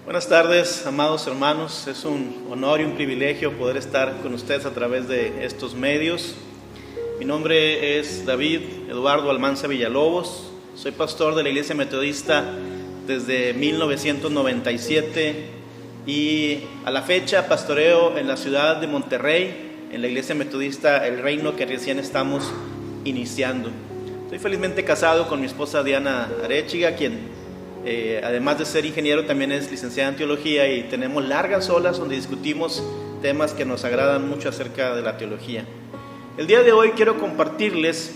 Buenas tardes, amados hermanos. Es un honor y un privilegio poder estar con ustedes a través de estos medios. Mi nombre es David Eduardo Almanza Villalobos. Soy pastor de la Iglesia Metodista desde 1997 y a la fecha pastoreo en la ciudad de Monterrey, en la Iglesia Metodista El Reino, que recién estamos iniciando. Estoy felizmente casado con mi esposa Diana Arechiga, quien además de ser ingeniero también es licenciada en teología, y tenemos largas olas donde discutimos temas que nos agradan mucho acerca de la teología. El día de hoy quiero compartirles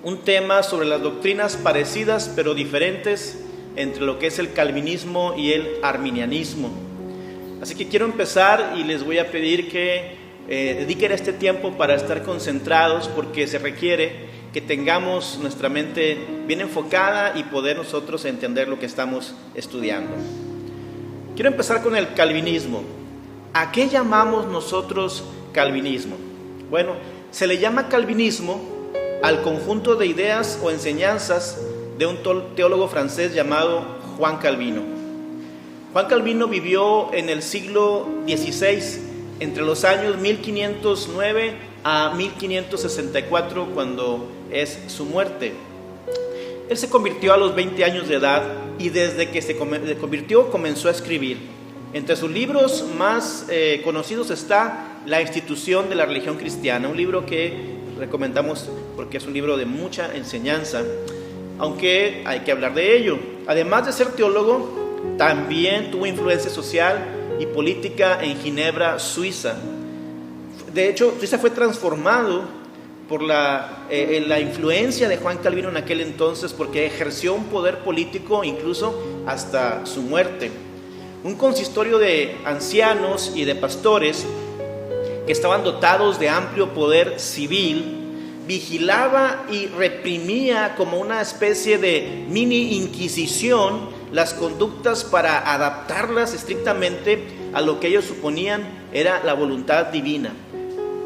un tema sobre las doctrinas parecidas pero diferentes entre lo que es el calvinismo y el arminianismo. Así que quiero empezar y les voy a pedir que dediquen este tiempo para estar concentrados, porque se requiere que tengamos nuestra mente bien enfocada y poder nosotros entender lo que estamos estudiando. Quiero empezar con el calvinismo. ¿A qué llamamos nosotros calvinismo? Bueno, se le llama calvinismo al conjunto de ideas o enseñanzas de un teólogo francés llamado Juan Calvino. Juan Calvino vivió en el siglo XVI, entre los años 1509 a 1564, cuando es su muerte. Él se convirtió a los 20 años de edad y desde que se convirtió comenzó a escribir. Entre sus libros más conocidos está La institución de la religión cristiana, un libro que recomendamos porque es un libro de mucha enseñanza, aunque hay que hablar de ello. Además de ser teólogo, también tuvo influencia social y política en Ginebra, Suiza. De hecho, Suiza fue transformado por la influencia de Juan Calvino en aquel entonces, porque ejerció un poder político incluso hasta su muerte. Un consistorio de ancianos y de pastores que estaban dotados de amplio poder civil vigilaba y reprimía como una especie de mini inquisición las conductas para adaptarlas estrictamente a lo que ellos suponían era la voluntad divina.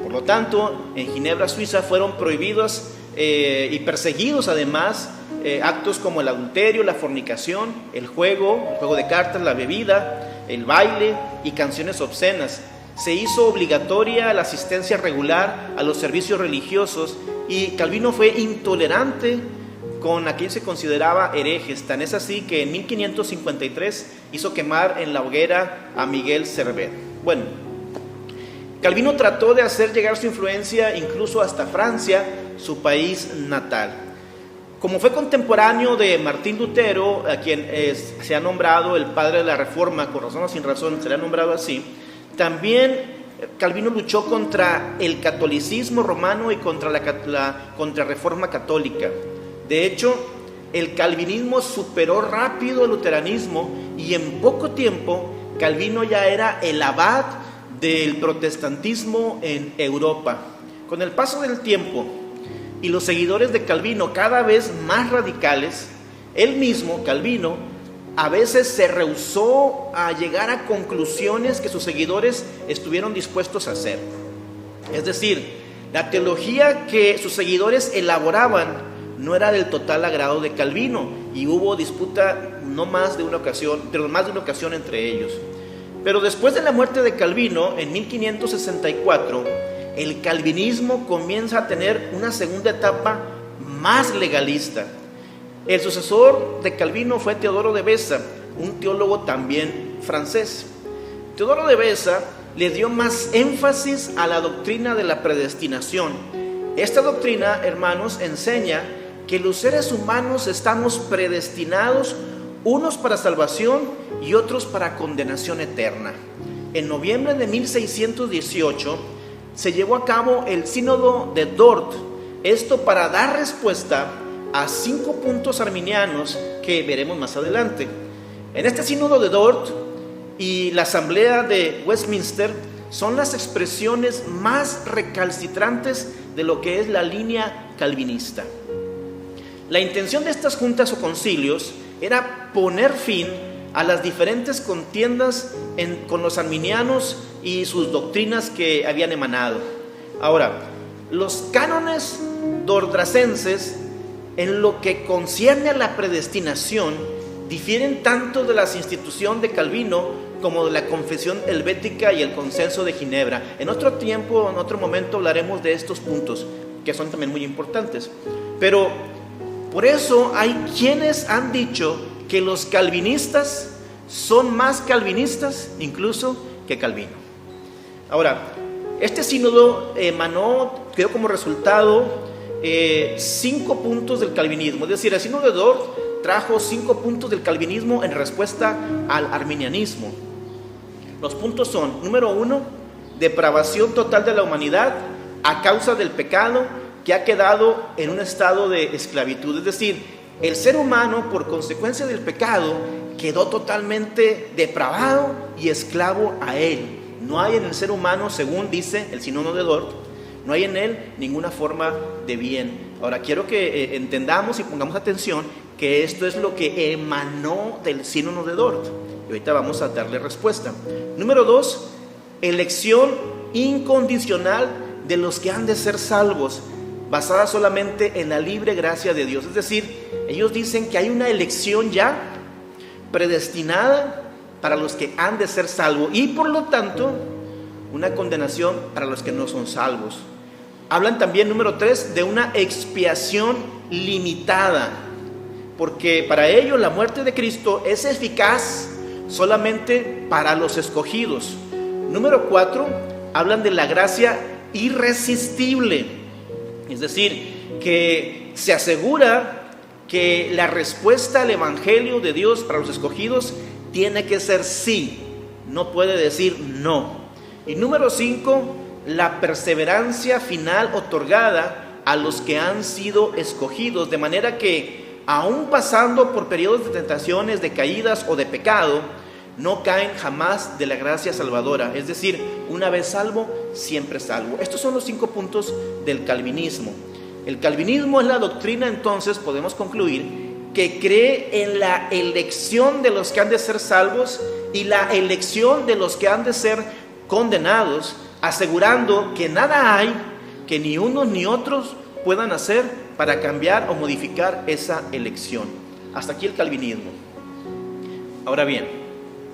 Por lo tanto, en Ginebra, Suiza, fueron prohibidos y perseguidos además actos como el adulterio, la fornicación, el juego de cartas, la bebida, el baile y canciones obscenas. Se hizo obligatoria la asistencia regular a los servicios religiosos, y Calvino fue intolerante con aquellos que se consideraba herejes. Tan es así que en 1553 hizo quemar en la hoguera a Miguel Servet. Bueno, Calvino trató de hacer llegar su influencia incluso hasta Francia, su país natal. Como fue contemporáneo de Martín Lutero, a quien se ha nombrado el padre de la Reforma, con razón o sin razón se le ha nombrado así, también Calvino luchó contra el catolicismo romano y contra la Contrarreforma católica. De hecho, el calvinismo superó rápido el luteranismo, y en poco tiempo Calvino ya era el abad del protestantismo en Europa. Con el paso del tiempo y los seguidores de Calvino cada vez más radicales, él mismo, Calvino, a veces se rehusó a llegar a conclusiones que sus seguidores estuvieron dispuestos a hacer. Es decir, la teología que sus seguidores elaboraban no era del total agrado de Calvino, y hubo disputa más de una ocasión entre ellos. Pero después de la muerte de Calvino, en 1564, el calvinismo comienza a tener una segunda etapa más legalista. El sucesor de Calvino fue Teodoro de Beza, un teólogo también francés. Teodoro de Beza le dio más énfasis a la doctrina de la predestinación. Esta doctrina, hermanos, enseña que los seres humanos estamos predestinados, unos para salvación y otros para condenación eterna. En noviembre de 1618 se llevó a cabo el sínodo de Dort, esto para dar respuesta a 5 puntos arminianos que veremos más adelante. En este sínodo de Dort y la asamblea de Westminster son las expresiones más recalcitrantes de lo que es la línea calvinista. La intención de estas juntas o concilios era poner fin a las diferentes contiendas con los arminianos y sus doctrinas que habían emanado. Ahora, los cánones dordracenses, en lo que concierne a la predestinación, difieren tanto de la institución de Calvino como de la confesión helvética y el consenso de Ginebra. En otro tiempo, en otro momento hablaremos de estos puntos, que son también muy importantes. Pero por eso hay quienes han dicho que los calvinistas son más calvinistas incluso que Calvino. Ahora, este sínodo quedó como resultado 5 puntos del calvinismo. Es decir, el sínodo de Dort trajo 5 puntos del calvinismo en respuesta al arminianismo. Los puntos son: número 1, depravación total de la humanidad a causa del pecado, que ha quedado en un estado de esclavitud. Es decir, el ser humano, por consecuencia del pecado, quedó totalmente depravado y esclavo a él. No hay en el ser humano, según dice el sínodo de Dort, no hay en él ninguna forma de bien. Ahora, quiero que entendamos y pongamos atención que esto es lo que emanó del sínodo de Dort. Y ahorita vamos a darle respuesta. Número 2, elección incondicional de los que han de ser salvos, basada solamente en la libre gracia de Dios. Es decir, ellos dicen que hay una elección ya predestinada para los que han de ser salvos y por lo tanto una condenación para los que no son salvos. Hablan también, número 3, de una expiación limitada, porque para ellos la muerte de Cristo es eficaz solamente para los escogidos. Número 4, hablan de la gracia irresistible, es decir, que se asegura que la respuesta al evangelio de Dios para los escogidos tiene que ser sí, no puede decir no. Y número 5, la perseverancia final otorgada a los que han sido escogidos, de manera que aún pasando por periodos de tentaciones, de caídas o de pecado, no caen jamás de la gracia salvadora. Es decir, una vez salvo, siempre salvo. Estos son los 5 puntos del calvinismo. El calvinismo es la doctrina, entonces, podemos concluir, que cree en la elección de los que han de ser salvos y la elección de los que han de ser condenados, asegurando que nada hay que ni unos ni otros puedan hacer para cambiar o modificar esa elección. Hasta aquí el calvinismo. Ahora bien,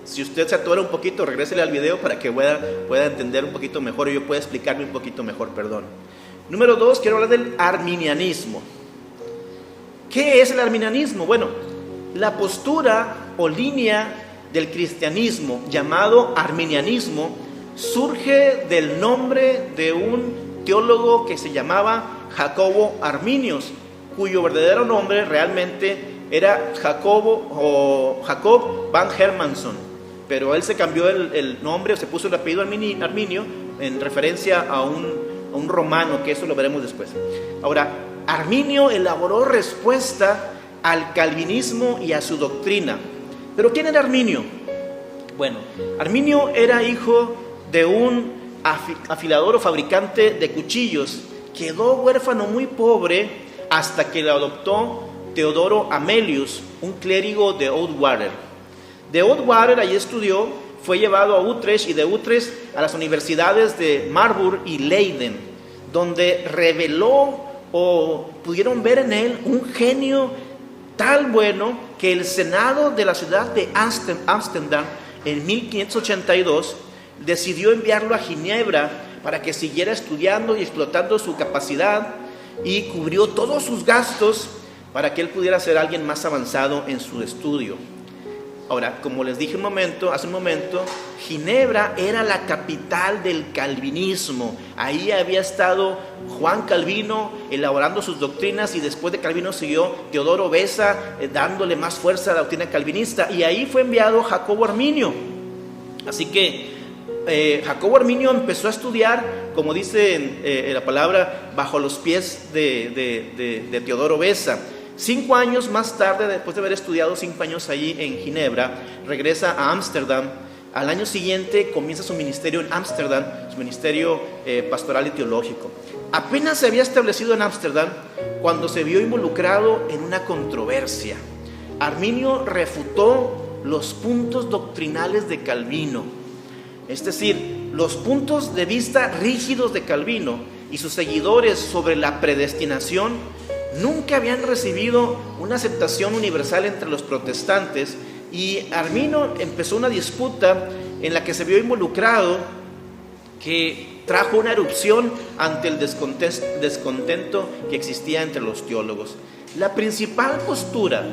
si usted se atora un poquito, regrésele al video para que pueda entender un poquito mejor y yo pueda explicarme un poquito mejor, perdón. Número 2, quiero hablar del arminianismo. ¿Qué es el arminianismo? Bueno, la postura o línea del cristianismo llamado arminianismo surge del nombre de un teólogo que se llamaba Jacobo Arminius, cuyo verdadero nombre realmente era Jacob van Hermansson, pero él se cambió el nombre, se puso el apellido Arminio en referencia a un romano, que eso lo veremos después. Ahora, Arminio elaboró respuesta al calvinismo y a su doctrina. ¿Pero quién era Arminio? Bueno, Arminio era hijo de un afilador o fabricante de cuchillos. Quedó huérfano muy pobre hasta que lo adoptó Teodoro Amelius, un clérigo de Oudwater. De Oudwater allí estudió, fue llevado a Utrecht y de Utrecht a las universidades de Marburg y Leiden, donde reveló o pudieron ver en él un genio tan bueno que el Senado de la ciudad de Ámsterdam en 1582 decidió enviarlo a Ginebra para que siguiera estudiando y explotando su capacidad, y cubrió todos sus gastos para que él pudiera ser alguien más avanzado en su estudio. Ahora, como les dije hace un momento, Ginebra era la capital del calvinismo. Ahí había estado Juan Calvino elaborando sus doctrinas, y después de Calvino siguió Teodoro Beza dándole más fuerza a la doctrina calvinista, y ahí fue enviado Jacobo Arminio. Así que Jacobo Arminio empezó a estudiar, como dice la palabra, bajo los pies de Teodoro Beza. 5 años más tarde, después de haber estudiado 5 años allí en Ginebra, regresa a Ámsterdam. Al año siguiente comienza su ministerio en Ámsterdam, su ministerio pastoral y teológico. Apenas se había establecido en Ámsterdam cuando se vio involucrado en una controversia. Arminio refutó los puntos doctrinales de Calvino, es decir, los puntos de vista rígidos de Calvino y sus seguidores sobre la predestinación nunca habían recibido una aceptación universal entre los protestantes, y Arminio empezó una disputa en la que se vio involucrado, que trajo una erupción ante el descontento que existía entre los teólogos. La principal postura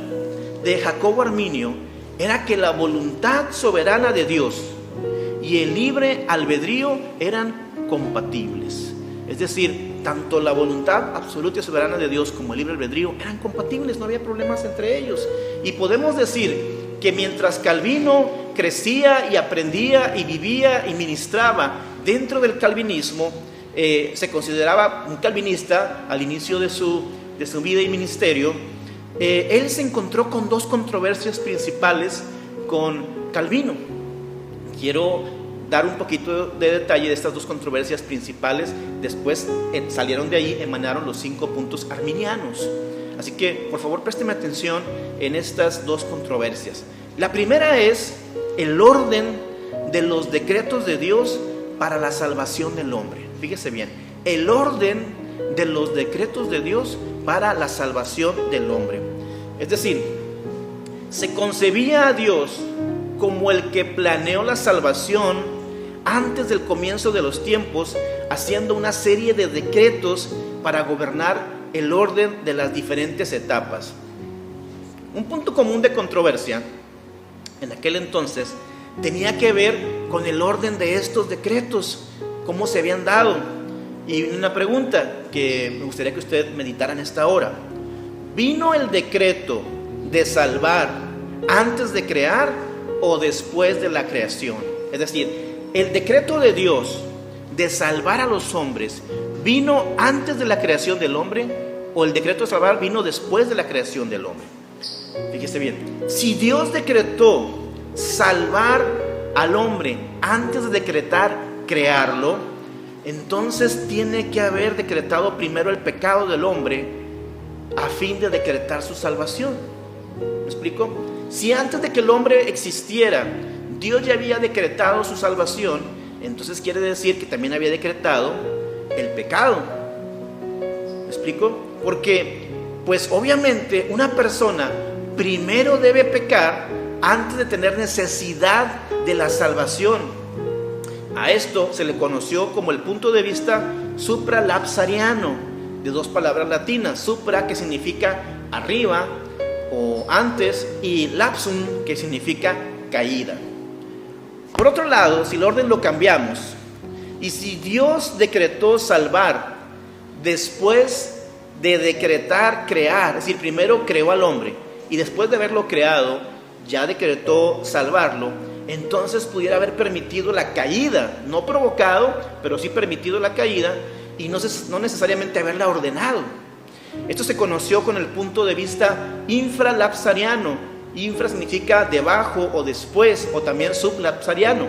de Jacobo Arminio era que la voluntad soberana de Dios y el libre albedrío eran compatibles. Es decir, tanto la voluntad absoluta y soberana de Dios como el libre albedrío eran compatibles, no había problemas entre ellos. Y podemos decir que mientras Calvino crecía y aprendía y vivía y ministraba dentro del calvinismo, se consideraba un calvinista al inicio de su vida y ministerio, él se encontró con dos controversias principales con Calvino. Quiero dar un poquito de detalle de estas dos controversias principales. Después salieron de ahí, emanaron los 5 puntos arminianos. Así que, por favor, présteme atención en estas dos controversias. La primera es el orden de los decretos de Dios para la salvación del hombre. Fíjese bien, el orden de los decretos de Dios para la salvación del hombre. Es decir, se concebía a Dios como el que planeó la salvación antes del comienzo de los tiempos, haciendo una serie de decretos para gobernar el orden de las diferentes etapas. Un punto común de controversia en aquel entonces tenía que ver con el orden de estos decretos, cómo se habían dado. Y una pregunta que me gustaría que usted meditara en esta hora: ¿vino el decreto de salvar antes de crear o después de la creación? Es decir, el decreto de Dios de salvar a los hombres, ¿vino antes de la creación del hombre o el decreto de salvar vino después de la creación del hombre? Fíjese bien, si Dios decretó salvar al hombre antes de decretar crearlo, entonces tiene que haber decretado primero el pecado del hombre a fin de decretar su salvación. ¿Me explico? Si antes de que el hombre existiera Dios ya había decretado su salvación, entonces quiere decir que también había decretado el pecado. ¿Me explico? Porque, pues obviamente, una persona primero debe pecar antes de tener necesidad de la salvación. A esto se le conoció como el punto de vista supralapsariano, de dos palabras latinas: supra, que significa arriba o antes, y lapsum, que significa caída. Por otro lado, si el orden lo cambiamos, y si Dios decretó salvar después de decretar crear, es decir, primero creó al hombre y después de haberlo creado ya decretó salvarlo, entonces pudiera haber permitido la caída, no provocado, pero sí permitido la caída, y no necesariamente haberla ordenado. Esto se conoció con el punto de vista infralapsariano. Infra significa debajo o después, o también sublapsariano.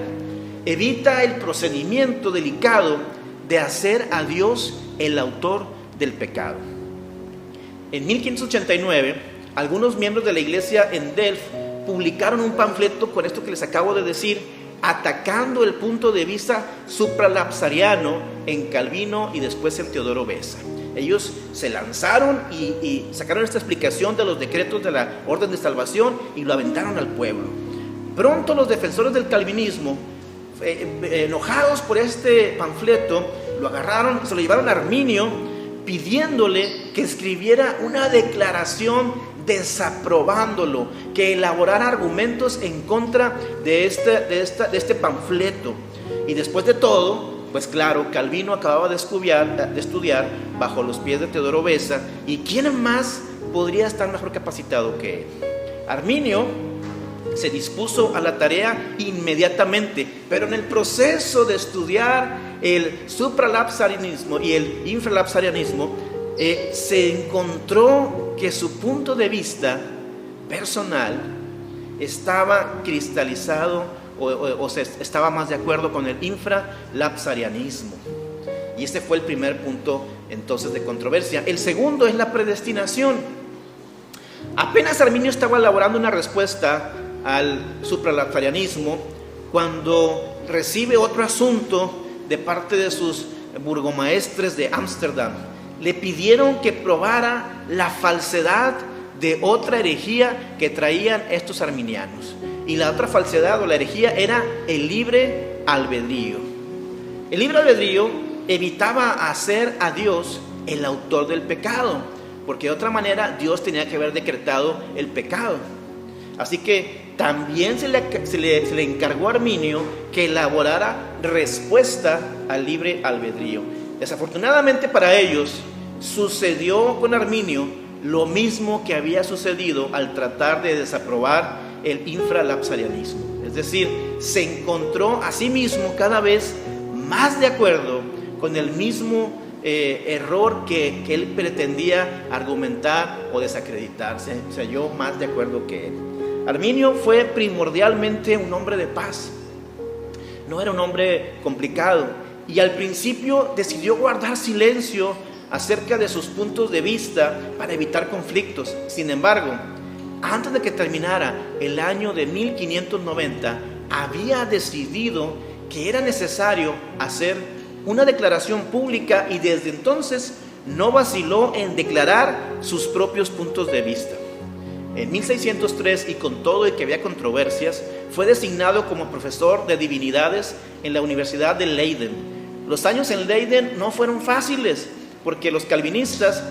Evita el procedimiento delicado de hacer a Dios el autor del pecado. En 1589, algunos miembros de la iglesia en Delft publicaron un panfleto con esto que les acabo de decir, atacando el punto de vista supralapsariano en Calvino y después en Teodoro Beza. Ellos se lanzaron y sacaron esta explicación de los decretos de la orden de salvación y lo aventaron al pueblo. Pronto los defensores del calvinismo, enojados por este panfleto, lo agarraron y se lo llevaron a Arminio, pidiéndole que escribiera una declaración desaprobándolo, que elaborara argumentos en contra de este panfleto. Y después de todo, pues claro, Calvino acababa de estudiar bajo los pies de Teodoro Beza, y ¿quién más podría estar mejor capacitado que él? Arminio se dispuso a la tarea inmediatamente, pero en el proceso de estudiar el supralapsarianismo y el infralapsarianismo, se encontró que su punto de vista personal estaba cristalizado o estaba más de acuerdo con el infralapsarianismo. Y este fue el primer punto entonces de controversia. El segundo es la predestinación. Apenas Arminio estaba elaborando una respuesta al supralapsarianismo cuando recibe otro asunto de parte de sus burgomaestres de Ámsterdam. le pidieron que probara la falsedad de otra herejía que traían estos arminianos. Y la otra falsedad o la herejía era el libre albedrío. El libre albedrío evitaba hacer a Dios el autor del pecado, porque de otra manera Dios tenía que haber decretado el pecado. Así que también se le encargó a Arminio que elaborara respuesta al libre albedrío. Desafortunadamente para ellos, sucedió con Arminio lo mismo que había sucedido al tratar de desaprobar el infralapsarianismo. Es decir, se encontró a sí mismo cada vez más de acuerdo con el mismo error que él pretendía argumentar o desacreditarse. Se halló más de acuerdo que él. Arminio fue primordialmente un hombre de paz. No era un hombre complicado. Y al principio decidió guardar silencio acerca de sus puntos de vista para evitar conflictos. Sin embargo, antes de que terminara el año de 1590, había decidido que era necesario hacer una declaración pública y desde entonces no vaciló en declarar sus propios puntos de vista. En 1603, y con todo y que había controversias, fue designado como profesor de divinidades en la Universidad de Leiden. Los años en Leiden no fueron fáciles, porque los calvinistas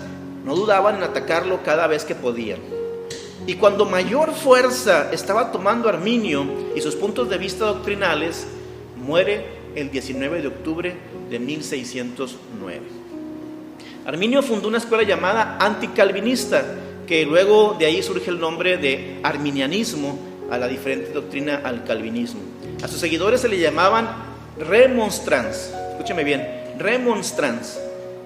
no dudaban en atacarlo cada vez que podían. Y cuando mayor fuerza estaba tomando Arminio y sus puntos de vista doctrinales, muere el 19 de octubre de 1609. Arminio fundó una escuela llamada anticalvinista, que luego de ahí surge el nombre de arminianismo, a la diferente doctrina al calvinismo. A sus seguidores se le llamaban remonstrants, escúcheme bien, remonstrants,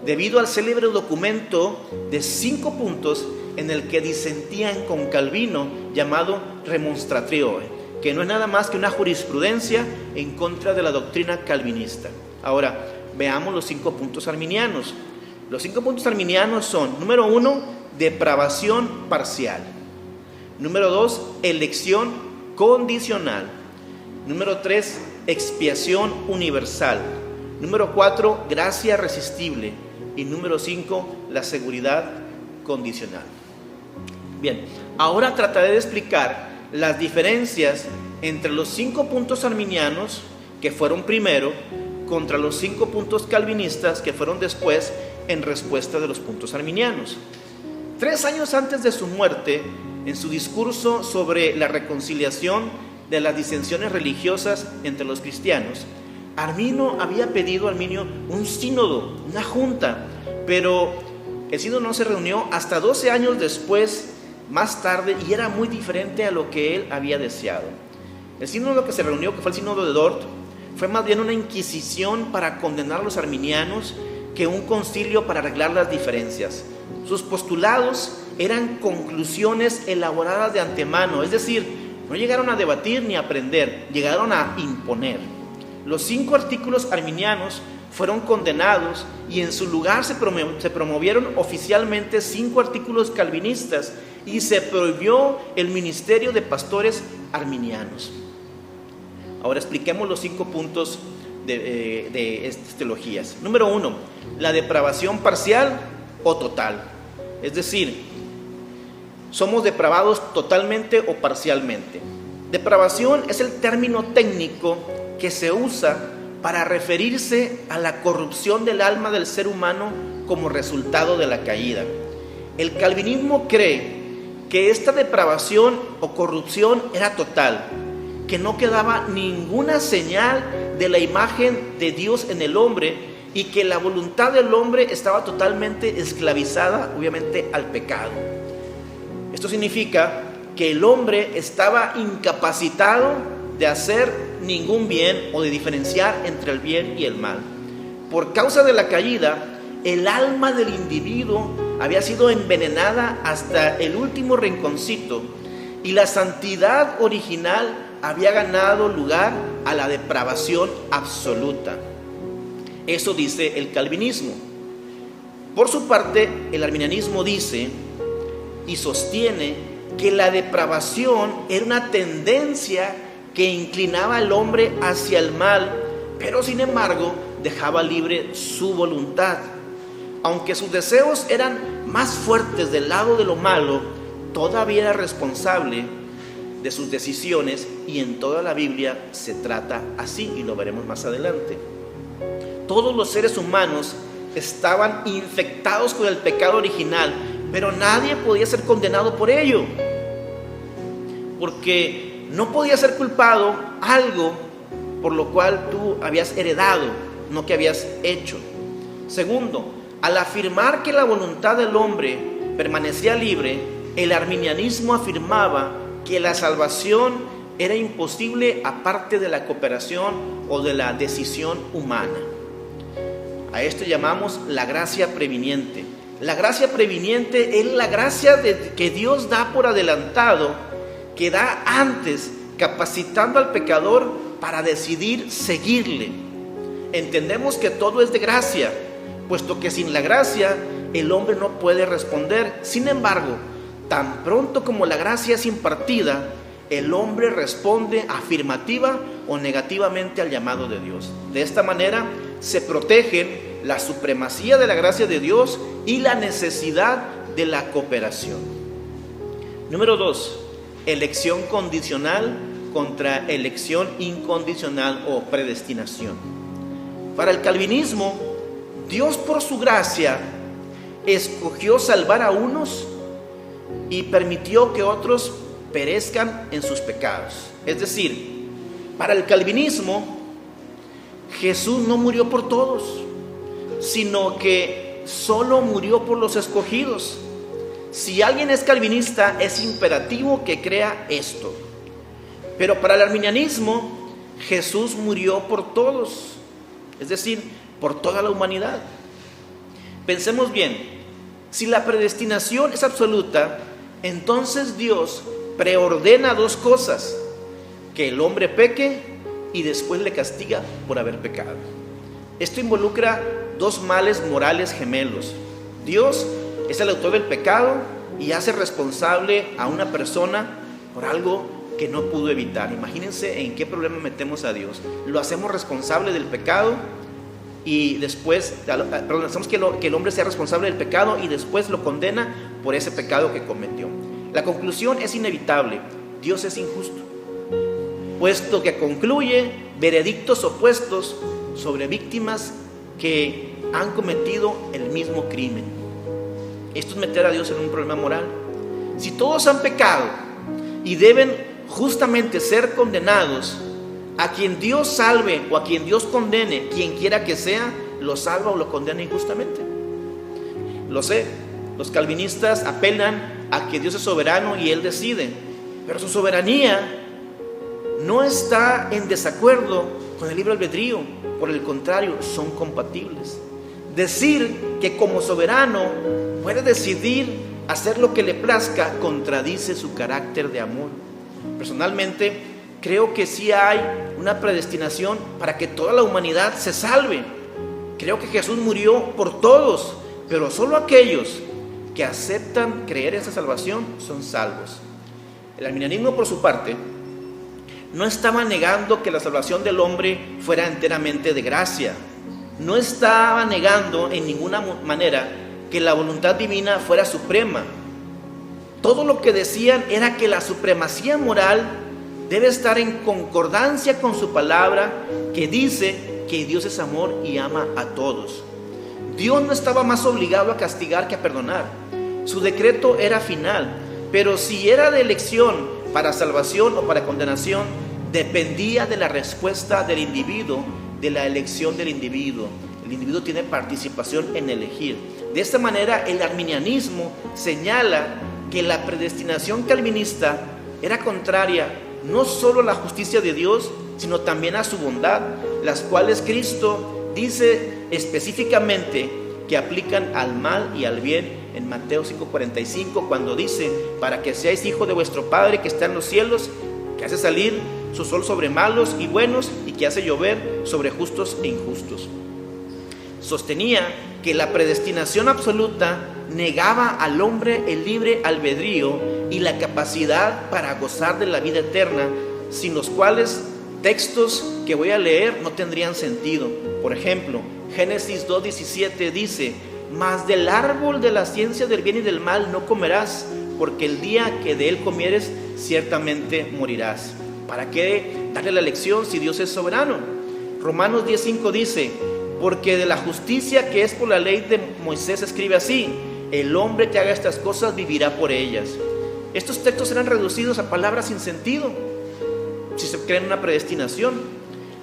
debido al célebre documento de 5 puntos en el que disentían con Calvino, llamado Remonstratio, que no es nada más que una jurisprudencia en contra de la doctrina calvinista. Ahora, veamos los 5 puntos arminianos. Los 5 puntos arminianos son: número 1, depravación parcial; número 2, elección condicional; número 3, expiación universal; número 4, gracia resistible; y número 5, la seguridad condicional. Bien, ahora trataré de explicar las diferencias entre los 5 puntos arminianos, que fueron primero, contra los 5 puntos calvinistas, que fueron después, en respuesta de los puntos arminianos. 3 años antes de su muerte, en su discurso sobre la reconciliación de las disensiones religiosas entre los cristianos, Arminio había pedido a Arminio un sínodo, una junta, pero el sínodo no se reunió hasta 12 años después, más tarde, y era muy diferente a lo que él había deseado. El sínodo que se reunió, que fue el sínodo de Dort, fue más bien una inquisición para condenar a los arminianos que un concilio para arreglar las diferencias. Sus postulados eran conclusiones elaboradas de antemano, es decir, no llegaron a debatir ni a aprender, llegaron a imponer. Los 5 artículos arminianos fueron condenados y en su lugar se promovieron oficialmente 5 artículos calvinistas y se prohibió el ministerio de pastores arminianos. Ahora expliquemos los 5 puntos de estas teologías. Número 1, la depravación parcial o total. Es decir, somos depravados totalmente o parcialmente. Depravación es el término técnico que se usa para referirse a la corrupción del alma del ser humano como resultado de la caída. El calvinismo cree que esta depravación o corrupción era total, que no quedaba ninguna señal de la imagen de Dios en el hombre y que la voluntad del hombre estaba totalmente esclavizada, obviamente, al pecado. Esto significa que el hombre estaba incapacitado de hacer ningún bien o de diferenciar entre el bien y el mal. Por causa de la caída, el alma del individuo había sido envenenada hasta el último rinconcito y la santidad original había ganado lugar a la depravación absoluta. Eso dice el calvinismo. Por su parte, el arminianismo dice y sostiene que la depravación era una tendencia que inclinaba al hombre hacia el mal, pero sin embargo dejaba libre su voluntad. aunque sus deseos eran más fuertes del lado de lo malo, todavía era responsable de sus decisiones, y en toda la Biblia se trata así, y lo veremos más adelante. Todos los seres humanos estaban infectados con el pecado original, pero nadie podía ser condenado por ello, porque no podía ser culpado algo por lo cual tú habías heredado, no que habías hecho. Segundo, al afirmar que la voluntad del hombre permanecía libre, el arminianismo afirmaba que la salvación era imposible aparte de la cooperación o de la decisión humana. A esto llamamos la gracia previniente. La gracia previniente es la gracia que Dios da por adelantado, que da antes, capacitando al pecador para decidir seguirle. Entendemos que todo es de gracia, puesto que sin la gracia el hombre no puede responder. Sin embargo, tan pronto como la gracia es impartida, el hombre responde afirmativa o negativamente al llamado de Dios. De esta manera se protegen la supremacía de la gracia de Dios y la necesidad de la cooperación. Número 2, elección condicional contra elección incondicional o predestinación. Para el calvinismo, Dios por su gracia escogió salvar a unos y permitió que otros perezcan en sus pecados. Es decir, para el calvinismo, Jesús no murió por todos, sino que solo murió por los escogidos. Si alguien es calvinista, es imperativo que crea esto. Pero para el arminianismo, Jesús murió por todos, es decir, por toda la humanidad. Pensemos bien, si la predestinación es absoluta, entonces Dios preordena dos cosas: que el hombre peque y después le castiga por haber pecado. Esto involucra dos males morales gemelos. Dios es el autor del pecado y hace responsable a una persona por algo que no pudo evitar. Imagínense en qué problema metemos a Dios. Lo hacemos responsable del pecado y después, hacemos que el hombre sea responsable del pecado y después lo condena por ese pecado que cometió. La conclusión es inevitable: Dios es injusto, puesto que concluye veredictos opuestos sobre víctimas que han cometido el mismo crimen. Esto es meter a Dios en un problema moral. Si todos han pecado y deben justamente ser condenados, a quien Dios salve o a quien Dios condene, quien quiera que sea, lo salva o lo condena injustamente. Lo sé, los calvinistas apelan a que Dios es soberano y Él decide, pero su soberanía no está en desacuerdo con el libre albedrío. Por el contrario, son compatibles. Decir que como soberano puede decidir hacer lo que le plazca contradice su carácter de amor. Personalmente, creo que sí hay una predestinación para que toda la humanidad se salve. Creo que Jesús murió por todos, pero solo aquellos que aceptan creer en esa salvación son salvos. El arminianismo, por su parte, no estaba negando que la salvación del hombre fuera enteramente de gracia. No estaba negando en ninguna manera que la voluntad divina fuera suprema. Todo lo que decían era que la supremacía moral debe estar en concordancia con su palabra, que dice que Dios es amor y ama a todos. Dios no estaba más obligado a castigar que a perdonar. Su decreto era final, pero si era de elección para salvación o para condenación, dependía de la respuesta del individuo, de la elección del individuo. El individuo tiene participación en elegir. De esta manera, el arminianismo señala que la predestinación calvinista era contraria no solo a la justicia de Dios, sino también a su bondad, las cuales Cristo dice específicamente que aplican al mal y al bien en Mateo 5:45, cuando dice: para que seáis hijos de vuestro Padre que está en los cielos, que hace salir su sol sobre malos y buenos y que hace llover sobre justos e injustos. Sostenía que la predestinación absoluta negaba al hombre el libre albedrío y la capacidad para gozar de la vida eterna, sin los cuales textos que voy a leer no tendrían sentido. Por ejemplo, Génesis 2:17 dice: mas del árbol de la ciencia del bien y del mal no comerás, porque el día que de él comieres, ciertamente morirás. ¿Para qué darle la lección si Dios es soberano? Romanos 10:5 dice: porque de la justicia que es por la ley de Moisés escribe así: el hombre que haga estas cosas vivirá por ellas. Estos textos eran reducidos a palabras sin sentido, si se cree en una predestinación.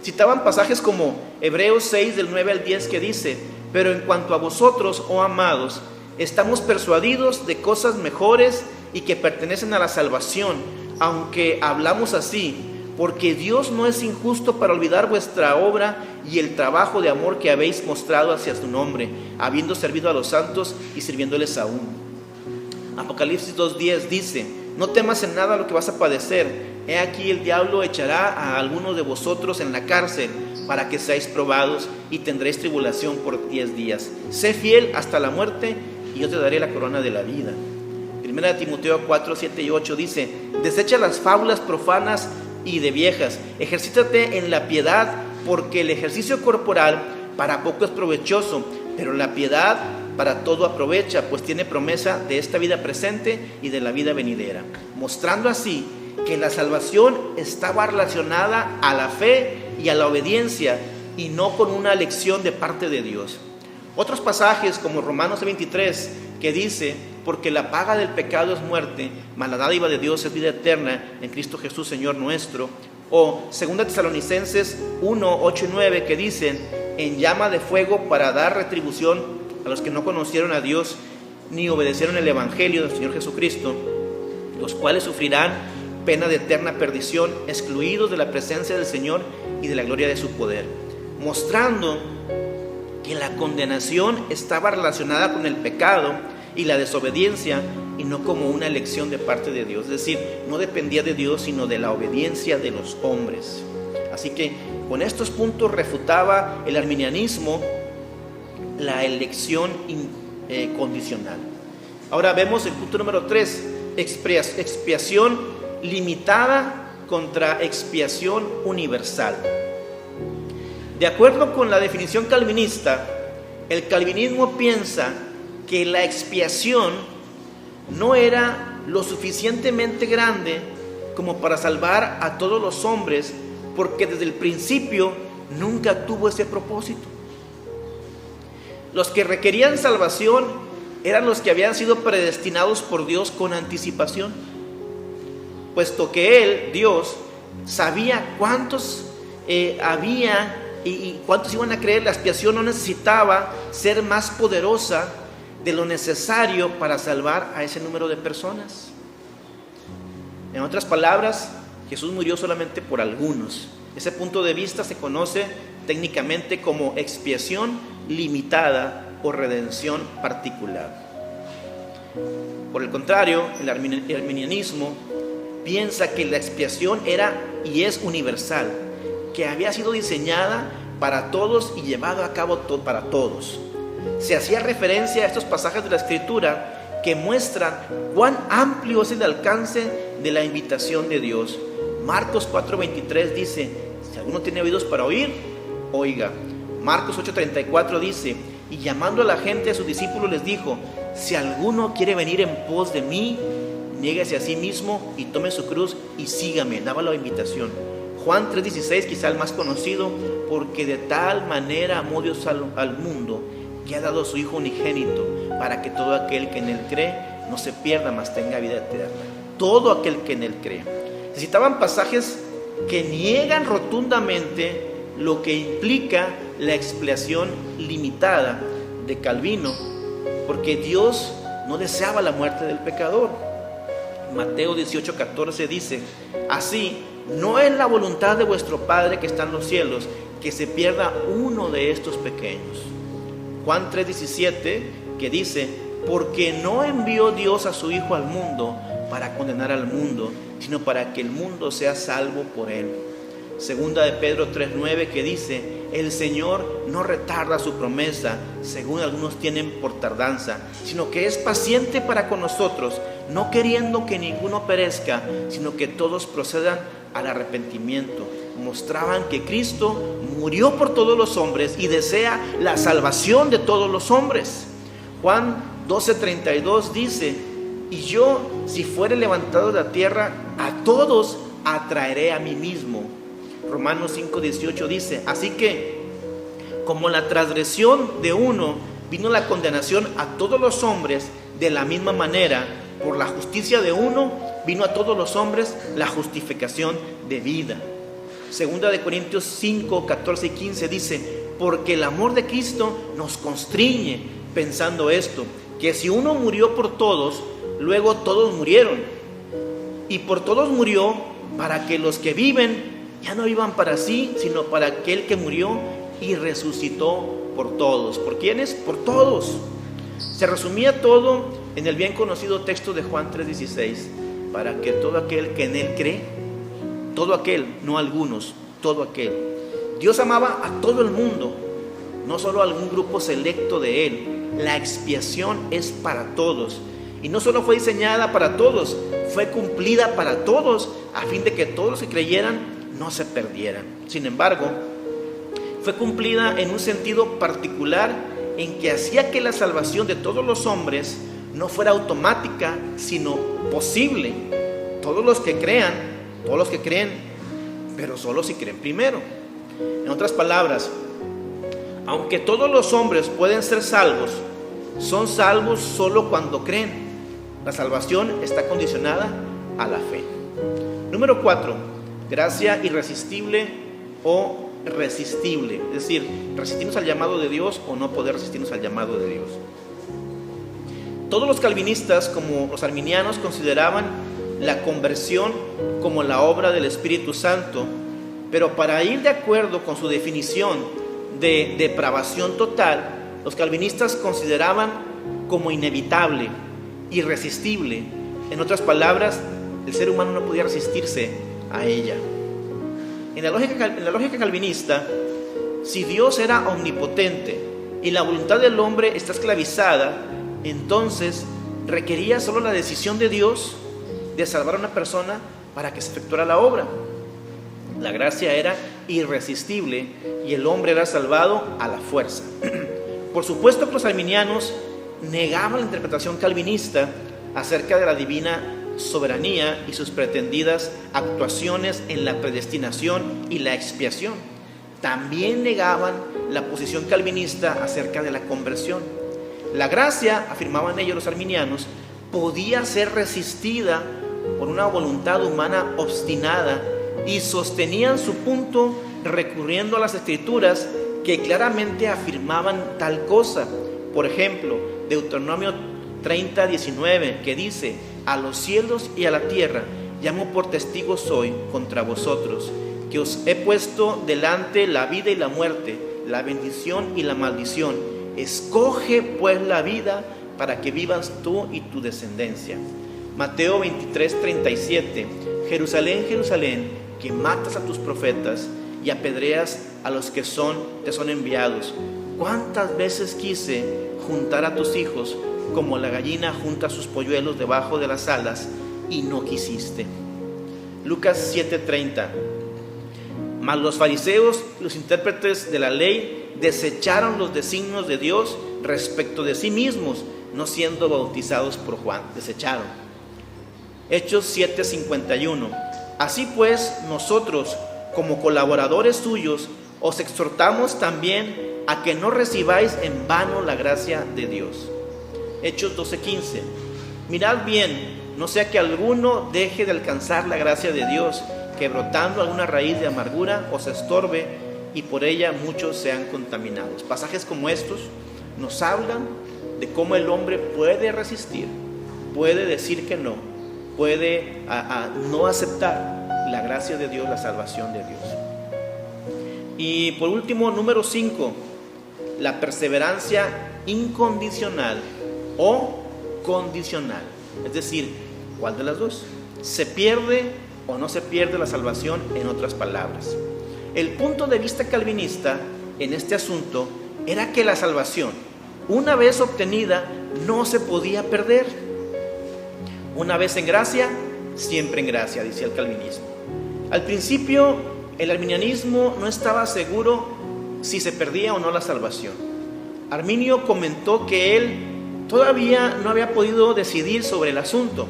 Citaban pasajes como Hebreos 6 del 9 al 10 que dice: pero en cuanto a vosotros, oh amados, estamos persuadidos de cosas mejores y que pertenecen a la salvación, aunque hablamos así, porque Dios no es injusto para olvidar vuestra obra y el trabajo de amor que habéis mostrado hacia su nombre, habiendo servido a los santos y sirviéndoles aún. Apocalipsis 2:10 dice: no temas en nada lo que vas a padecer. He aquí el diablo echará a algunos de vosotros en la cárcel para que seáis probados y tendréis tribulación por 10 días. Sé fiel hasta la muerte y yo te daré la corona de la vida. Primera de Timoteo 4:7 y 8 dice: desecha las fábulas profanas y de viejas, ejercítate en la piedad, porque el ejercicio corporal para poco es provechoso, pero la piedad para todo aprovecha, pues tiene promesa de esta vida presente y de la vida venidera, mostrando así que la salvación estaba relacionada a la fe y a la obediencia, y no con una elección de parte de Dios. Otros pasajes como Romanos 23 que dice: porque la paga del pecado es muerte, mas la dádiva de Dios es vida eterna en Cristo Jesús Señor nuestro. O 2 Tesalonicenses 1, 8 y 9 que dicen: en llama de fuego para dar retribución a los que no conocieron a Dios ni obedecieron el evangelio del Señor Jesucristo, los cuales sufrirán pena de eterna perdición, excluidos de la presencia del Señor y de la gloria de su poder, mostrando que la condenación estaba relacionada con el pecado y la desobediencia, y no como una elección de parte de Dios. Es decir, no dependía de Dios, sino de la obediencia de los hombres. Así que con estos puntos refutaba el arminianismo la elección condicional. Ahora vemos el punto número 3, expiación limitada contra expiación universal. De acuerdo con la definición calvinista, el calvinismo piensa que la expiación no era lo suficientemente grande como para salvar a todos los hombres, porque desde el principio nunca tuvo ese propósito. Los que requerían salvación eran los que habían sido predestinados por Dios con anticipación, puesto que Él, Dios, sabía cuántos había y cuántos iban a creer. La expiación no necesitaba ser más poderosa de lo necesario para salvar a ese número de personas. En otras palabras, Jesús murió solamente por algunos. Ese punto de vista se conoce técnicamente como expiación limitada o redención particular. Por el contrario, el arminianismo piensa que la expiación era y es universal, que había sido diseñada para todos y llevada a cabo para todos. Se hacía referencia a estos pasajes de la Escritura que muestran cuán amplio es el alcance de la invitación de Dios. Marcos 4:23 dice: si alguno tiene oídos para oír, oiga. Marcos 8:34 dice: y llamando a la gente, a sus discípulos, les dijo: si alguno quiere venir en pos de mí, niéguese a sí mismo y tome su cruz y sígame. Daba la invitación. Juan 3:16, quizá el más conocido: porque de tal manera amó Dios al mundo, que ha dado a su Hijo unigénito, para que todo aquel que en Él cree no se pierda, mas tenga vida eterna. Todo aquel que en Él cree. Necesitaban pasajes que niegan rotundamente lo que implica la expiación limitada de Calvino, porque Dios no deseaba la muerte del pecador. Mateo 18:14 dice: así, no es la voluntad de vuestro Padre que está en los cielos que se pierda uno de estos pequeños. Juan 3:17 que dice: porque no envió Dios a su Hijo al mundo para condenar al mundo, sino para que el mundo sea salvo por él. Segunda de Pedro 3:9 que dice: el Señor no retarda su promesa, según algunos tienen por tardanza, sino que es paciente para con nosotros, no queriendo que ninguno perezca, sino que todos procedan al arrepentimiento. Mostraban que Cristo murió por todos los hombres y desea la salvación de todos los hombres. Juan 12:32 dice: y yo, si fuere levantado de la tierra, a todos atraeré a mí mismo. Romanos 5:18 dice: así que, como la transgresión de uno vino la condenación a todos los hombres, de la misma manera, por la justicia de uno, vino a todos los hombres la justificación de vida. Segunda de Corintios 5:14 y 15 dice: porque el amor de Cristo nos constriñe, pensando esto, que si uno murió por todos, luego todos murieron. Y por todos murió, para que los que viven ya no vivan para sí, sino para aquel que murió y resucitó por todos. ¿Por quiénes? Por todos. Se resumía todo en el bien conocido texto de Juan 3:16: para que todo aquel que en él cree, todo aquel, no algunos, todo aquel. Dios amaba a todo el mundo, no solo a algún grupo selecto de él. La expiación es para todos, y no solo fue diseñada para todos, fue cumplida para todos, a fin de que todos los que creyeran no se perdieran. Sin embargo, fue cumplida en un sentido particular, en que hacía que la salvación de todos los hombres no fuera automática, sino posible. Todos los que crean, todos los que creen, pero solo si creen primero. En otras palabras, aunque todos los hombres pueden ser salvos, son salvos solo cuando creen. La salvación está condicionada a la fe. Número 4, gracia irresistible o resistible. Es decir, resistirnos al llamado de Dios o no poder resistirnos al llamado de Dios. Todos los calvinistas, como los arminianos, consideraban la conversión como la obra del Espíritu Santo, pero para ir de acuerdo con su definición de depravación total, los calvinistas consideraban como inevitable, irresistible. En otras palabras, el ser humano no podía resistirse a ella. En la lógica calvinista, si Dios era omnipotente y la voluntad del hombre está esclavizada, entonces requería solo la decisión de Dios de salvar a una persona para que se efectuara la obra. La gracia era irresistible y el hombre era salvado a la fuerza. Por supuesto que los arminianos negaban la interpretación calvinista acerca de la divina soberanía y sus pretendidas actuaciones en la predestinación y la expiación. También negaban la posición calvinista acerca de la conversión. La gracia, afirmaban ellos los arminianos, podía ser resistida por una voluntad humana obstinada, y sostenían su punto recurriendo a las escrituras que claramente afirmaban tal cosa. Por ejemplo, Deuteronomio 30:19, que dice: a los cielos y a la tierra llamo por testigos hoy contra vosotros, que os he puesto delante la vida y la muerte, la bendición y la maldición. Escoge pues la vida para que vivas tú y tu descendencia. Mateo 23:37, Jerusalén, Jerusalén, que matas a tus profetas y apedreas a los que te son enviados. ¿Cuántas veces quise juntar a tus hijos como la gallina junta sus polluelos debajo de las alas y no quisiste? Lucas 7:30. Mas los fariseos, los intérpretes de la ley, desecharon los designios de Dios respecto de sí mismos, no siendo bautizados por Juan. Desecharon. Hechos 7:51. Así pues, nosotros, como colaboradores suyos, os exhortamos también a que no recibáis en vano la gracia de Dios. Hechos 12:15. Mirad bien, no sea que alguno deje de alcanzar la gracia de Dios, que brotando alguna raíz de amargura os estorbe y por ella muchos sean contaminados. Pasajes como estos nos hablan de cómo el hombre puede resistir, puede decir que no, puede no aceptar la gracia de Dios, la salvación de Dios. Y por último, número 5, la perseverancia incondicional o condicional. Es decir, ¿cuál de las dos? ¿Se pierde o no se pierde la salvación? En otras palabras, el punto de vista calvinista en este asunto era que la salvación, una vez obtenida, no se podía perder. Una vez en gracia, siempre en gracia, decía el calvinismo. Al principio, el arminianismo no estaba seguro si se perdía o no la salvación. Arminio comentó que él todavía no había podido decidir sobre el asunto,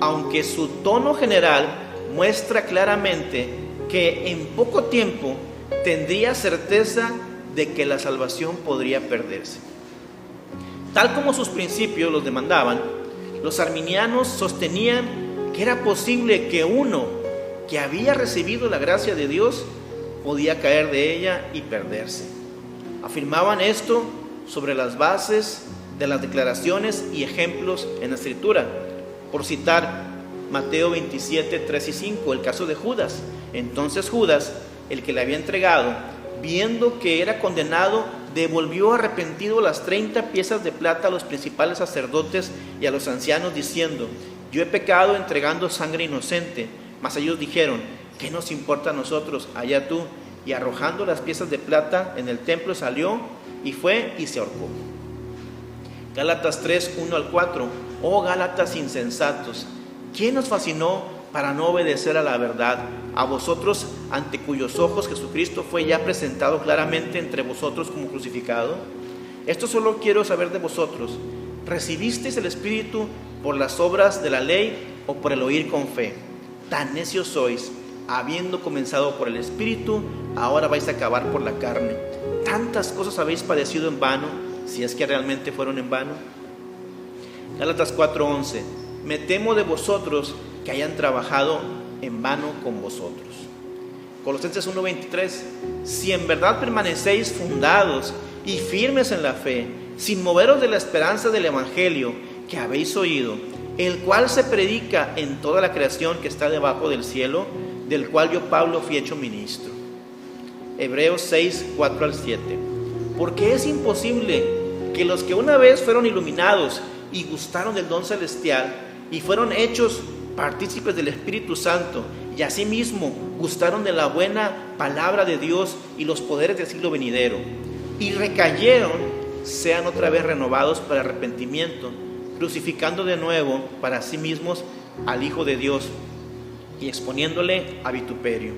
aunque su tono general muestra claramente que en poco tiempo tendría certeza de que la salvación podría perderse. Tal como sus principios los demandaban, los arminianos sostenían que era posible que uno que había recibido la gracia de Dios podía caer de ella y perderse. Afirmaban esto sobre las bases de las declaraciones y ejemplos en la Escritura. Por citar Mateo 27, 3 y 5, el caso de Judas. Entonces Judas, el que le había entregado, viendo que era condenado, devolvió arrepentido las 30 piezas de plata a los principales sacerdotes y a los ancianos, diciendo: yo he pecado entregando sangre inocente. Mas ellos dijeron: ¿qué nos importa a nosotros? Allá tú. Y arrojando las piezas de plata en el templo, salió y fue y se ahorcó. Gálatas 3, 1 al 4. Oh Gálatas insensatos, ¿quién os fascinó para no obedecer a la verdad? A vosotros, ante cuyos ojos Jesucristo fue ya presentado claramente entre vosotros como crucificado. Esto solo quiero saber de vosotros: ¿recibisteis el Espíritu por las obras de la ley o por el oír con fe? Tan necios sois, habiendo comenzado por el Espíritu, ahora vais a acabar por la carne. Tantas cosas habéis padecido en vano, si es que realmente fueron en vano. Gálatas 4:11. Me temo de vosotros que hayan trabajado en vano con vosotros. Colosenses 1:23. Si en verdad permanecéis fundados y firmes en la fe, sin moveros de la esperanza del Evangelio que habéis oído, el cual se predica en toda la creación que está debajo del cielo, del cual yo, Pablo, fui hecho ministro. Hebreos 6, 4 al 7. Porque es imposible que los que una vez fueron iluminados y gustaron del don celestial y fueron hechos partícipes del Espíritu Santo y asimismo gustaron de la buena palabra de Dios y los poderes del siglo venidero y recayeron, sean otra vez renovados para arrepentimiento, crucificando de nuevo para sí mismos al Hijo de Dios y exponiéndole a vituperio.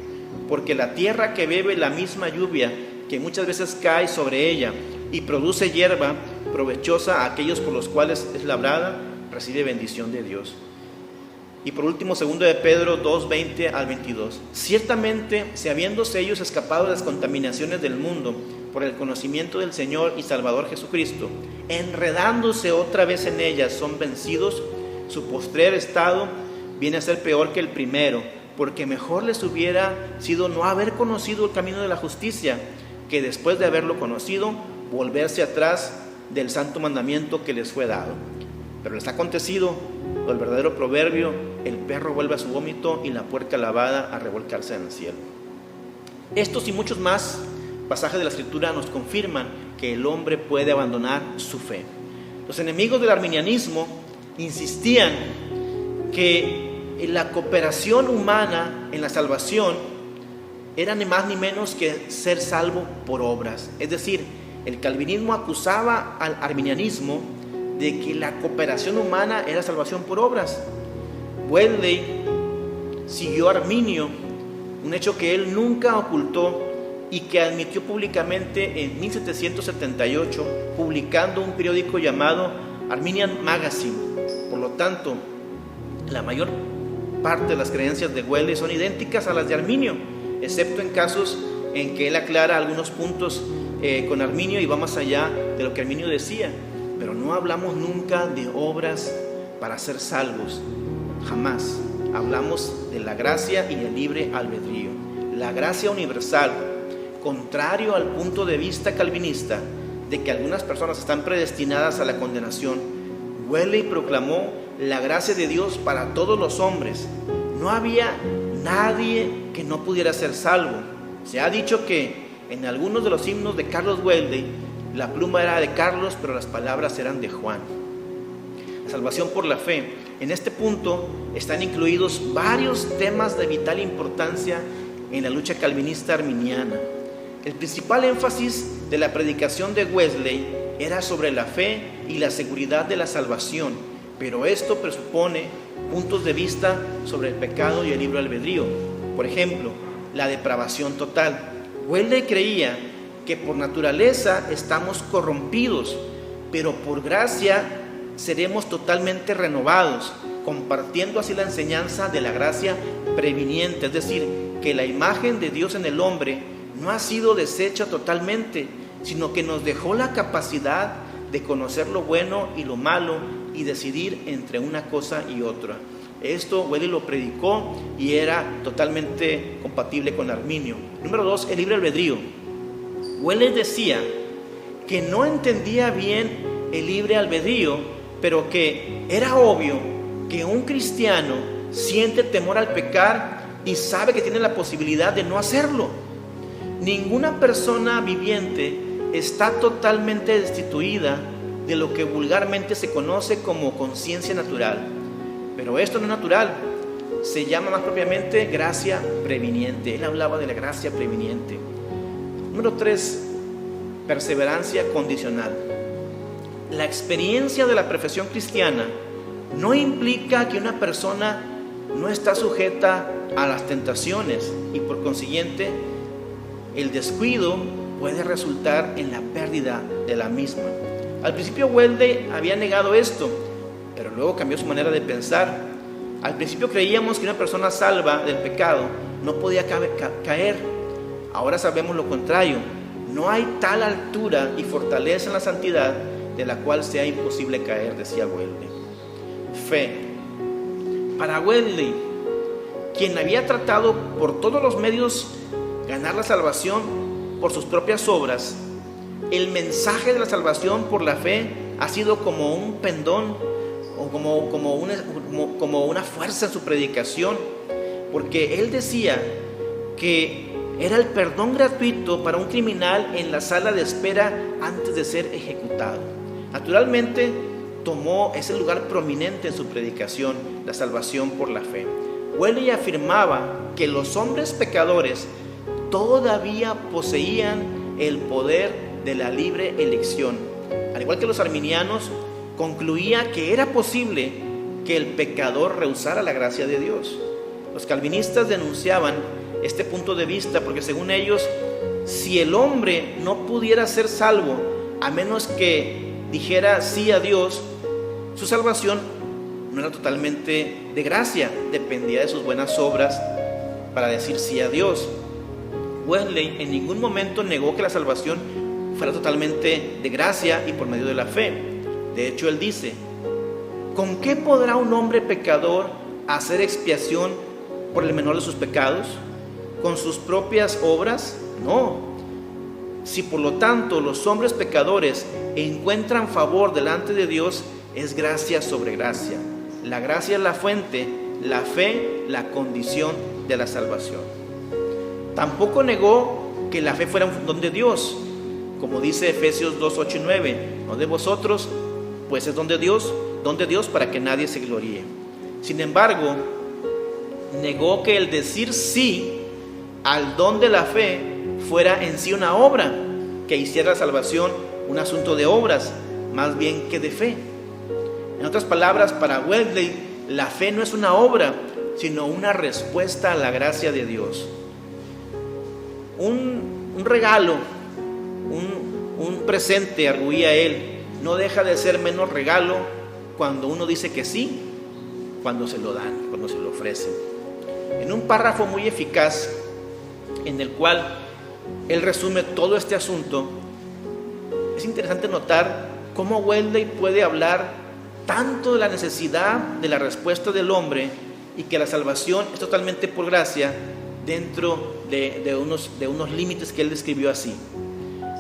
Porque la tierra que bebe la misma lluvia que muchas veces cae sobre ella y produce hierba provechosa a aquellos por los cuales es labrada, recibe bendición de Dios. Y por último, 2 de Pedro 2, 20 al 22. Ciertamente, si habiéndose ellos escapado de las contaminaciones del mundo por el conocimiento del Señor y Salvador Jesucristo, enredándose otra vez en ellas, son vencidos, su postrer estado viene a ser peor que el primero, porque mejor les hubiera sido no haber conocido el camino de la justicia, que después de haberlo conocido, volverse atrás del santo mandamiento que les fue dado. Pero les ha acontecido el verdadero proverbio: el perro vuelve a su vómito y la puerca lavada a revolcarse en el cielo. Estos y muchos más pasajes de la Escritura nos confirman que el hombre puede abandonar su fe. Los enemigos del arminianismo insistían que la cooperación humana en la salvación era ni más ni menos que ser salvo por obras. Es decir, el calvinismo acusaba al arminianismo de que la cooperación humana era salvación por obras. Wesley siguió a Arminio, un hecho que él nunca ocultó y que admitió públicamente en 1778, publicando un periódico llamado Arminian Magazine. Por lo tanto, la mayor parte de las creencias de Wesley son idénticas a las de Arminio, excepto en casos en que él aclara algunos puntos con Arminio y va más allá de lo que Arminio decía. Pero no hablamos nunca de obras para ser salvos, jamás. Hablamos de la gracia y el libre albedrío, la gracia universal, contrario al punto de vista calvinista de que algunas personas están predestinadas a la condenación. Wesley proclamó la gracia de Dios para todos los hombres. No había nadie que no pudiera ser salvo. Se ha dicho que en algunos de los himnos de Carlos Wesley, la pluma era de Carlos, pero las palabras eran de Juan. La salvación por la fe. En este punto están incluidos varios temas de vital importancia en la lucha calvinista arminiana. El principal énfasis de la predicación de Wesley era sobre la fe y la seguridad de la salvación, pero esto presupone puntos de vista sobre el pecado y el libre albedrío. Por ejemplo, la depravación total. Wesley creía que por naturaleza estamos corrompidos, pero por gracia seremos totalmente renovados, compartiendo así la enseñanza de la gracia previniente, es decir, que la imagen de Dios en el hombre no ha sido deshecha totalmente, sino que nos dejó la capacidad de conocer lo bueno y lo malo y decidir entre una cosa y otra. Esto Wesley lo predicó y era totalmente compatible con Arminio. Número 2, el libre albedrío. Wesley decía que no entendía bien el libre albedrío, pero que era obvio que un cristiano siente temor al pecar y sabe que tiene la posibilidad de no hacerlo. Ninguna persona viviente está totalmente destituida de lo que vulgarmente se conoce como conciencia natural. Pero esto no es natural, se llama más propiamente gracia previniente. Él hablaba de la gracia previniente. Número 3, perseverancia condicional. La experiencia de la perfección cristiana no implica que una persona no está sujeta a las tentaciones y por consiguiente el descuido puede resultar en la pérdida de la misma. Al principio Wesley había negado esto, pero luego cambió su manera de pensar. Al principio creíamos que una persona salva del pecado no podía caer. Ahora sabemos lo contrario. No hay tal altura y fortaleza en la santidad de la cual sea imposible caer, decía Wesley. Fe. Para Wesley, quien había tratado por todos los medios ganar la salvación por sus propias obras, el mensaje de la salvación por la fe ha sido como un pendón o como una fuerza en su predicación, porque él decía que era el perdón gratuito para un criminal en la sala de espera antes de ser ejecutado. Naturalmente tomó ese lugar prominente en su predicación, la salvación por la fe. Wesley afirmaba que los hombres pecadores todavía poseían el poder de la libre elección. Al igual que los arminianos, concluía que era posible que el pecador rehusara la gracia de Dios. Los calvinistas denunciaban este punto de vista porque según ellos, si el hombre no pudiera ser salvo a menos que dijera sí a Dios, su salvación no era totalmente de gracia, dependía de sus buenas obras para decir sí a Dios. Wesley en ningún momento negó que la salvación fuera totalmente de gracia y por medio de la fe. De hecho, él dice: ¿con qué podrá un hombre pecador hacer expiación por el menor de sus pecados? ¿Con sus propias obras? No. Si por lo tanto los hombres pecadores encuentran favor delante de Dios, es gracia sobre gracia. La gracia es la fuente, la fe, la condición de la salvación. Tampoco negó que la fe fuera un don de Dios, como dice Efesios 2, 8 y 9, no de vosotros, pues es don de Dios para que nadie se gloríe. Sin embargo, negó que el decir sí al don de la fe fuera en sí una obra, que hiciera la salvación un asunto de obras, más bien que de fe. En otras palabras, para Wesley, la fe no es una obra, sino una respuesta a la gracia de Dios. Un regalo, un presente, arguía él, no deja de ser menos regalo cuando uno dice que sí, cuando se lo dan, cuando se lo ofrecen. En un párrafo muy eficaz, en el cual él resume todo este asunto, es interesante notar cómo Wesley puede hablar tanto de la necesidad de la respuesta del hombre y que la salvación es totalmente por gracia dentro de unos límites que él describió así.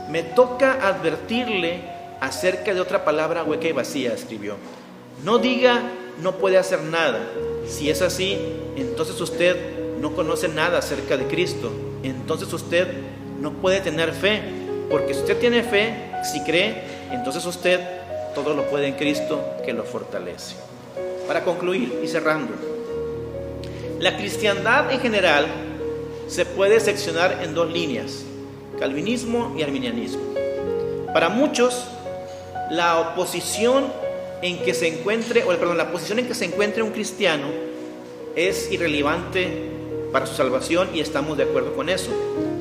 Me toca advertirle acerca de otra palabra hueca y vacía, escribió. No diga no puede hacer nada. Si es así, entonces usted no conoce nada acerca de Cristo. Entonces usted no puede tener fe, porque si usted tiene fe, si cree, entonces usted todo lo puede en Cristo que lo fortalece. Para concluir y cerrando, la cristiandad en general se puede seccionar en dos líneas: calvinismo y arminianismo. Para muchos, la posición en que se encuentre un cristiano es irrelevante para su salvación, y estamos de acuerdo con eso.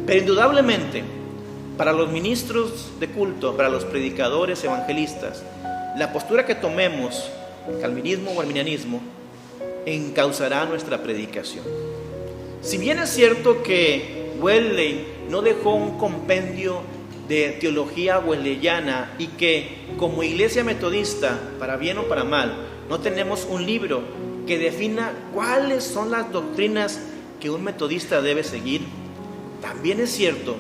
Pero indudablemente, Para los ministros de culto, para los predicadores evangelistas, la postura que tomemos, calvinismo o arminianismo, encauzará nuestra predicación. Si bien es cierto que Wesley no dejó un compendio de teología wesleyana y que como iglesia metodista, para bien o para mal, no tenemos un libro que defina cuáles son las doctrinas que un metodista debe seguir, también es cierto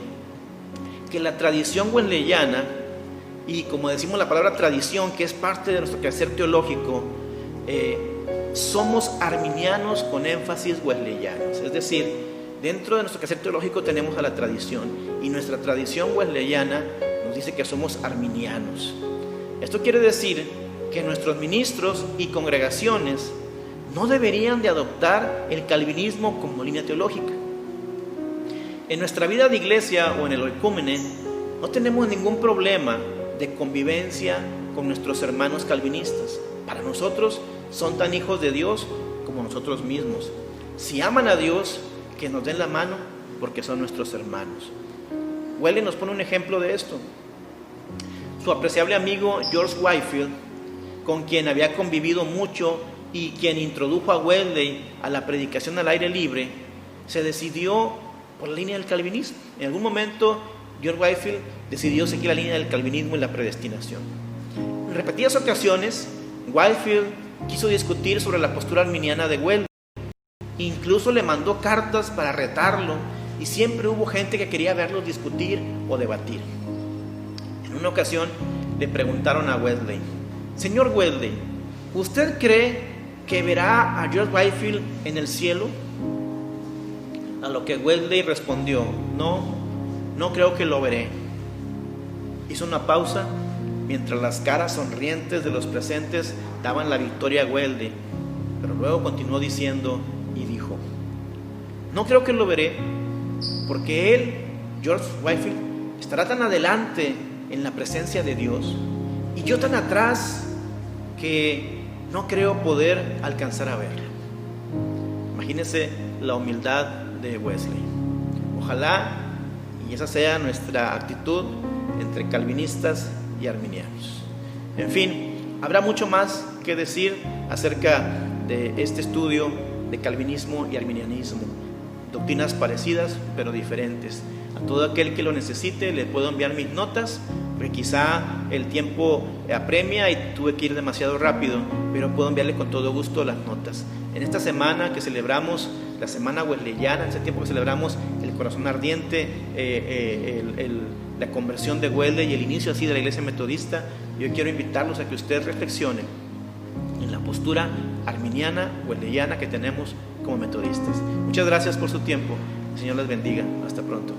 que la tradición wesleyana, y como decimos la palabra tradición, que es parte de nuestro quehacer teológico, somos arminianos con énfasis wesleyanos. Es decir, dentro de nuestro quehacer teológico tenemos a la tradición, y nuestra tradición wesleyana nos dice que somos arminianos. Esto quiere decir que nuestros ministros y congregaciones no deberían de adoptar el calvinismo como línea teológica. En nuestra vida de iglesia o en el oicúmene no tenemos ningún problema de convivencia con nuestros hermanos calvinistas. Para nosotros son tan hijos de Dios como nosotros mismos. Si aman a Dios, que nos den la mano porque son nuestros hermanos. Wesley nos pone un ejemplo de esto. Su apreciable amigo George Whitefield, con quien había convivido mucho y quien introdujo a Wesley a la predicación al aire libre, se decidió por la línea del calvinismo. En algún momento George Whitefield decidió seguir la línea del calvinismo y la predestinación. En repetidas ocasiones Whitefield quiso discutir sobre la postura arminiana de Wesley, incluso le mandó cartas para retarlo, y siempre hubo gente que quería verlo discutir o debatir. En una ocasión le preguntaron a Wesley: señor Wesley, ¿usted cree que verá a George Whitefield en el cielo? A lo que Wesley respondió: no creo que lo veré. Hizo una pausa mientras las caras sonrientes de los presentes daban la victoria a Wesley, pero luego continuó diciendo y dijo: no creo que lo veré, porque él, George Whitefield, estará tan adelante en la presencia de Dios y yo tan atrás que no creo poder alcanzar a verlo. Imagínense la humildad de Wesley. Ojalá y esa sea nuestra actitud entre calvinistas y arminianos. En fin, habrá mucho más que decir acerca de este estudio de calvinismo y arminianismo, doctrinas parecidas pero diferentes. A todo aquel que lo necesite le puedo enviar mis notas, porque quizá el tiempo apremia y tuve que ir demasiado rápido, pero puedo enviarle con todo gusto las notas. En esta semana que celebramos la semana wesleyana, en ese tiempo que celebramos el corazón ardiente, la conversión de Wesley y el inicio así de la iglesia metodista, yo quiero invitarlos a que ustedes reflexionen en la postura arminiana, wesleyana que tenemos como metodistas. Muchas gracias por su tiempo. El Señor les bendiga. Hasta pronto.